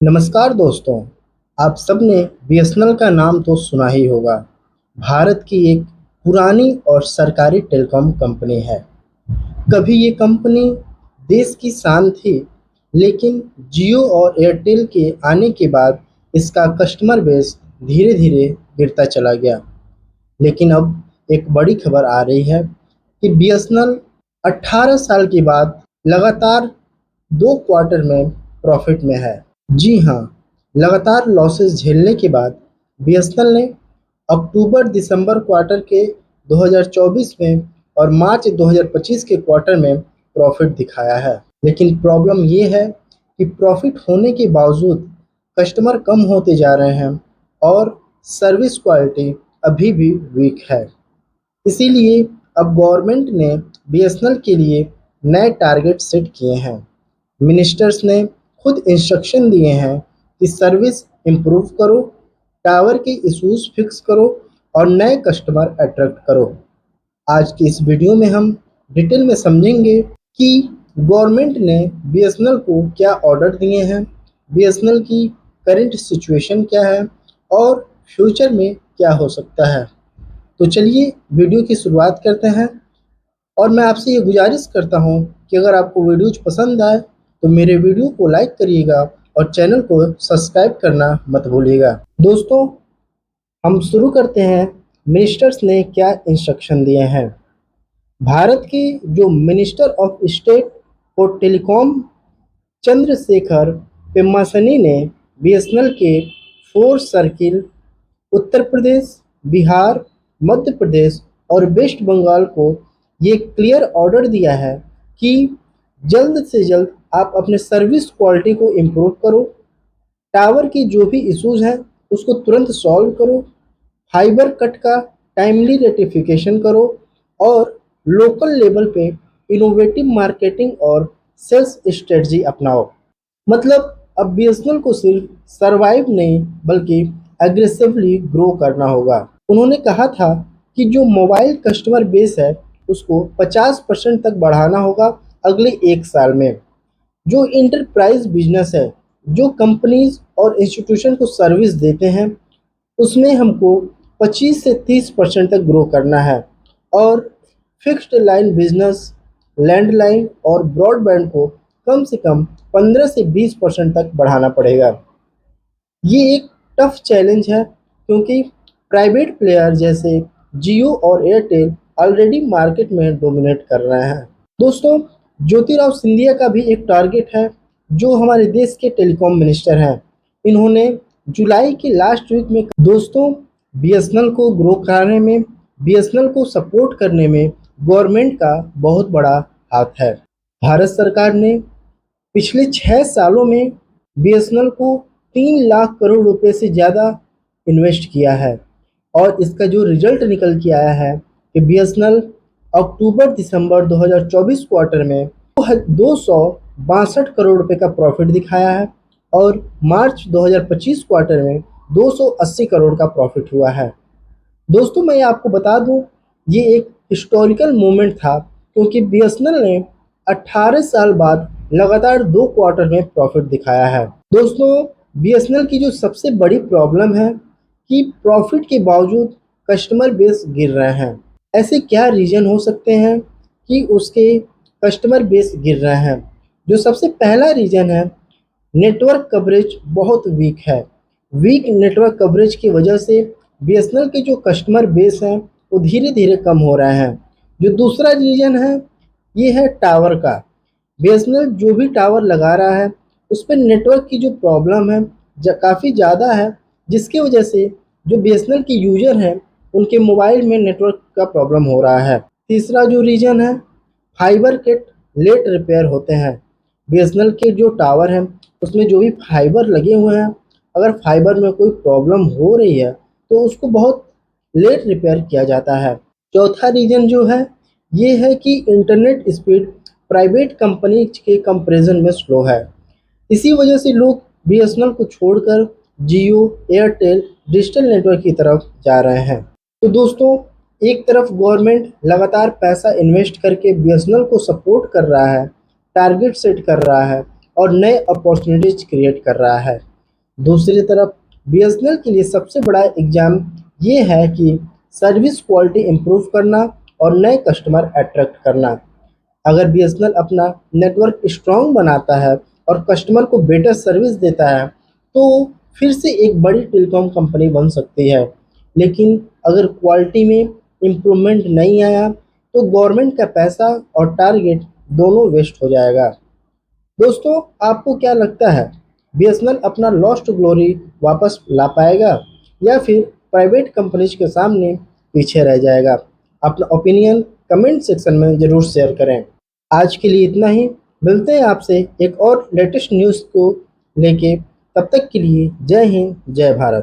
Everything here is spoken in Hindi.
नमस्कार दोस्तों, आप सब ने बीएसएनएल का नाम तो सुना ही होगा। भारत की एक पुरानी और सरकारी टेलीकॉम कंपनी है। कभी ये कंपनी देश की शान थी, लेकिन जियो और एयरटेल के आने के बाद इसका कस्टमर बेस धीरे-धीरे गिरता चला गया। लेकिन अब एक बड़ी खबर आ रही है कि बीएसएनएल 18 साल के बाद लगातार 2 क्वार्टर में प्रॉफिट में है। जी हाँ, लगातार लॉसेस झेलने के बाद बीएसएनएल ने अक्टूबर-दिसंबर क्वार्टर के 2024 में और मार्च 2025 के क्वार्टर में प्रॉफिट दिखाया है। लेकिन प्रॉब्लम ये है कि प्रॉफिट होने के बावजूद कस्टमर कम होते जा रहे हैं और सर्विस क्वालिटी अभी भी वीक है। इसीलिए अब गवर्नमेंट ने बीएसएनएल के लिए नए टारगेट सेट किए हैं। मिनिस्टर्स ने खुद इंस्ट्रक्शन दिए हैं कि सर्विस इम्प्रूव करो, टावर के इश्यूज फिक्स करो और नए कस्टमर अट्रैक्ट करो। आज की इस वीडियो में हम डिटेल में समझेंगे कि गवर्नमेंट ने बीएसएनएल को क्या ऑर्डर दिए हैं, बीएसएनएल की करंट सिचुएशन क्या है और फ्यूचर में क्या हो सकता है। तो चलिए वीडियो की शुरुआत करते हैं और मैं आपसे ये गुजारिश करता हूँ कि अगर आपको वीडियोज पसंद आए तो मेरे वीडियो को लाइक करिएगा और चैनल को सब्सक्राइब करना मत भूलिएगा। दोस्तों, हम शुरू करते हैं मिनिस्टर्स ने क्या इंस्ट्रक्शन दिए हैं। भारत के जो minister of state for telecom Chandrashekhar Pemmasani ने बीएसएनएल के 4 सर्किल उत्तर प्रदेश, बिहार, मध्य प्रदेश और वेस्ट बंगाल को ये क्लियर ऑर्डर दिया है कि जल्द से जल्द आप अपने सर्विस क्वालिटी को इम्प्रूव करो, टावर की जो भी इश्यूज हैं उसको तुरंत सॉल्व करो, फाइबर कट का टाइमली रेटिफिकेशन करो और लोकल लेवल पे इनोवेटिव मार्केटिंग और सेल्स स्ट्रेटजी अपनाओ। मतलब अब बीएसएनएल को सिर्फ सर्वाइव नहीं बल्कि एग्रेसिवली ग्रो करना होगा। उन्होंने कहा था कि जो मोबाइल कस्टमर बेस है उसको 50% तक बढ़ाना होगा अगले 1 साल में। जो इंटरप्राइज बिजनेस है, जो कंपनीज और इंस्टीट्यूशन को सर्विस देते हैं, उसमें हमको 25 से 30% तक ग्रो करना है और फिक्स्ड लाइन बिजनेस, लैंडलाइन और ब्रॉडबैंड को कम से कम 15 से 20% तक बढ़ाना पड़ेगा। ये एक टफ चैलेंज है क्योंकि प्राइवेट प्लेयर जैसे जियो और एयरटेल ऑलरेडी मार्केट में डोमिनेट कर रहे हैं। दोस्तों, ज्योतिराव सिंधिया का भी एक टारगेट है जो हमारे देश के टेलीकॉम मिनिस्टर हैं। इन्होंने जुलाई के लास्ट वीक में दोस्तों बीएसएनएल को ग्रो कराने में, बीएसएनएल को सपोर्ट करने में गवर्नमेंट का बहुत बड़ा हाथ है। भारत सरकार ने पिछले 6 सालों में बीएसएनएल को 3 लाख करोड़ रुपए से ज़्यादा इन्वेस्ट किया है और इसका जो रिजल्ट निकल के आया है कि बीएसएनएल अक्टूबर-दिसंबर 2024 क्वार्टर में 262 करोड़ रुपए का प्रॉफिट दिखाया है और मार्च 2025 क्वार्टर में 280 करोड़ का प्रॉफिट हुआ है। दोस्तों, मैं आपको बता दूं, ये एक हिस्टोरिकल मोमेंट था क्योंकि बीएसएनएल ने 18 साल बाद लगातार 2 क्वार्टर में प्रॉफिट दिखाया है। दोस्तों, बीएसएनएल की जो सबसे बड़ी प्रॉब्लम है कि प्रॉफिट के बावजूद कस्टमर बेस गिर रहे हैं। ऐसे क्या रीज़न हो सकते हैं कि उसके कस्टमर बेस गिर रहे हैं। जो सबसे पहला रीज़न है, नेटवर्क कवरेज बहुत वीक है। वीक नेटवर्क कवरेज की वजह से बीएसएनएल के जो कस्टमर बेस हैं वो धीरे धीरे कम हो रहे हैं। जो दूसरा रीज़न है ये है टावर का। बीएसएनएल जो भी टावर लगा रहा है उस पर नेटवर्क की जो प्रॉब्लम है काफ़ी ज़्यादा है, जिसकी वजह से जो बीएसएनएल के यूज़र हैं उनके मोबाइल में नेटवर्क का प्रॉब्लम हो रहा है। तीसरा जो रीज़न है, फाइबर कट लेट रिपेयर होते हैं। बीएसएनएल के जो टावर हैं उसमें जो भी फाइबर लगे हुए हैं, अगर फाइबर में कोई प्रॉब्लम हो रही है तो उसको बहुत लेट रिपेयर किया जाता है। चौथा रीज़न जो है ये है कि इंटरनेट स्पीड प्राइवेट कंपनी के कंपैरिजन में स्लो है। इसी वजह से लोग बीएसएनएल को छोड़कर जियो, एयरटेल, डिजिटल नेटवर्क की तरफ जा रहे हैं। तो दोस्तों, एक तरफ गवर्नमेंट लगातार पैसा इन्वेस्ट करके बीएसएनएल को सपोर्ट कर रहा है, टारगेट सेट कर रहा है और नए अपॉर्चुनिटीज क्रिएट कर रहा है। दूसरी तरफ बीएसएनएल के लिए सबसे बड़ा एग्जाम ये है कि सर्विस क्वालिटी इम्प्रूव करना और नए कस्टमर अट्रैक्ट करना। अगर बीएसएनएल अपना नेटवर्क स्ट्रांग बनाता है और कस्टमर को बेटर सर्विस देता है तो फिर से एक बड़ी टेलीकॉम कंपनी बन सकती है। लेकिन अगर क्वालिटी में इम्प्रूवमेंट नहीं आया तो गवर्नमेंट का पैसा और टारगेट दोनों वेस्ट हो जाएगा। दोस्तों, आपको क्या लगता है, बीएसएनएल अपना लॉस्ट ग्लोरी वापस ला पाएगा या फिर प्राइवेट कंपनीज के सामने पीछे रह जाएगा? अपना ओपिनियन कमेंट सेक्शन में ज़रूर शेयर करें। आज के लिए इतना ही। मिलते हैं आपसे एक और लेटेस्ट न्यूज़ को लेके। तब तक के लिए जय हिंद, जय भारत।